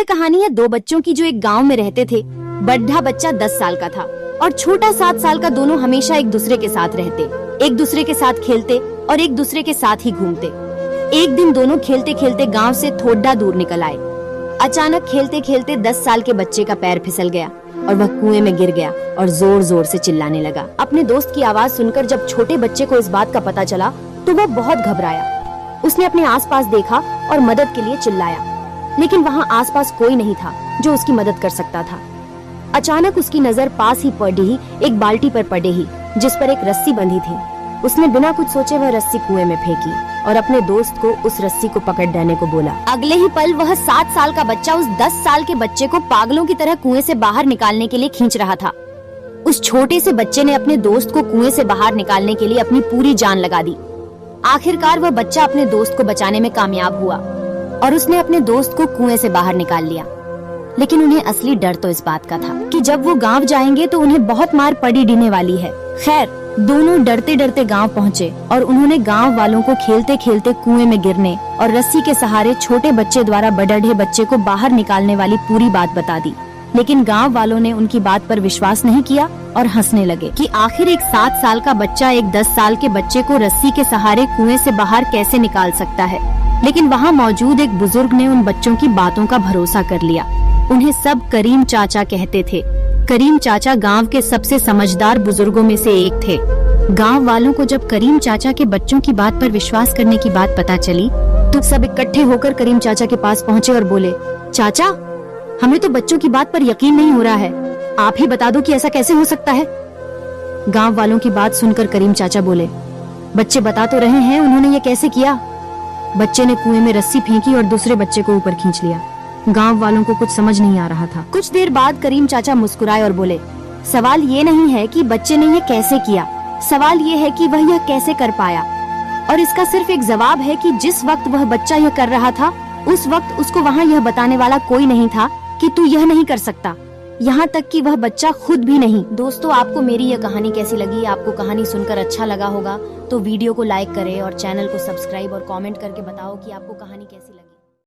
यह कहानी है दो बच्चों की जो एक गांव में रहते थे। बड़ा बच्चा 10 साल का था और छोटा 7 साल का। दोनों हमेशा एक दूसरे के साथ रहते, एक दूसरे के साथ खेलते और एक दूसरे के साथ ही घूमते। एक दिन दोनों खेलते खेलते गांव से थोड़ा दूर निकल आए। अचानक खेलते खेलते 10 साल के बच्चे का पैर फिसल गया और वह कुएं में गिर गया और जोर जोर से चिल्लाने लगा। अपने दोस्त की आवाज सुनकर जब छोटे बच्चे को इस बात का पता चला तो वह बहुत घबराया। उसने अपने आसपास देखा और मदद के लिए चिल्लाया, लेकिन वहाँ आसपास कोई नहीं था जो उसकी मदद कर सकता था। अचानक उसकी नजर पास ही पड़ी ही एक बाल्टी पर पड़े ही जिस पर एक रस्सी बंधी थी। उसने बिना कुछ सोचे वह रस्सी कुएं में फेंकी और अपने दोस्त को उस रस्सी को पकड़ देने को बोला। अगले ही पल वह 7 साल का बच्चा उस 10 साल के बच्चे को पागलों की तरह कुएं से बाहर निकालने के लिए खींच रहा था। उस छोटे से बच्चे ने अपने दोस्त को कुएं से बाहर निकालने के लिए अपनी पूरी जान लगा दी। आखिरकार वह बच्चा अपने दोस्त को बचाने में कामयाब हुआ और उसने अपने दोस्त को कुएं से बाहर निकाल लिया। लेकिन उन्हें असली डर तो इस बात का था कि जब वो गांव जाएंगे तो उन्हें बहुत मार पड़ी देने वाली है। खैर, दोनों डरते डरते गांव पहुंचे और उन्होंने गांव वालों को खेलते खेलते कुएं में गिरने और रस्सी के सहारे छोटे बच्चे द्वारा बड़ढ़े बच्चे को बाहर निकालने वाली पूरी बात बता दी। लेकिन गांव वालों ने उनकी बात पर विश्वास नहीं किया और हंसने लगे कि आखिर एक 7 साल का बच्चा एक 10 साल के बच्चे को रस्सी के सहारे कुएं से बाहर कैसे निकाल सकता है। लेकिन वहाँ मौजूद एक बुजुर्ग ने उन बच्चों की बातों का भरोसा कर लिया। उन्हें सब करीम चाचा कहते थे। करीम चाचा गांव के सबसे समझदार बुजुर्गों में से एक थे। गांव वालों को जब करीम चाचा के बच्चों की बात पर विश्वास करने की बात पता चली तो सब इकट्ठे होकर करीम चाचा के पास पहुँचे और बोले, चाचा, हमें तो बच्चों की बात पर यकीन नहीं हो रहा है। आप ही बता दो कि ऐसा कैसे हो सकता है। गाँव वालों की बात सुनकर करीम चाचा बोले, बच्चे बता तो रहे हैं उन्होंने ये कैसे किया। बच्चे ने कुएं में रस्सी फेंकी और दूसरे बच्चे को ऊपर खींच लिया। गांव वालों को कुछ समझ नहीं आ रहा था। कुछ देर बाद करीम चाचा मुस्कुराए और बोले, सवाल ये नहीं है कि बच्चे ने ये कैसे किया, सवाल ये है कि वह यह कैसे कर पाया। और इसका सिर्फ एक जवाब है कि जिस वक्त वह बच्चा यह कर रहा था उस वक्त उसको वहाँ यह बताने वाला कोई नहीं था कि तू यह नहीं कर सकता, यहाँ तक कि वह बच्चा खुद भी नहीं। दोस्तों, आपको मेरी यह कहानी कैसी लगी? आपको कहानी सुनकर अच्छा लगा होगा तो वीडियो को लाइक करें और चैनल को सब्सक्राइब और कमेंट करके बताओ कि आपको कहानी कैसी लगी।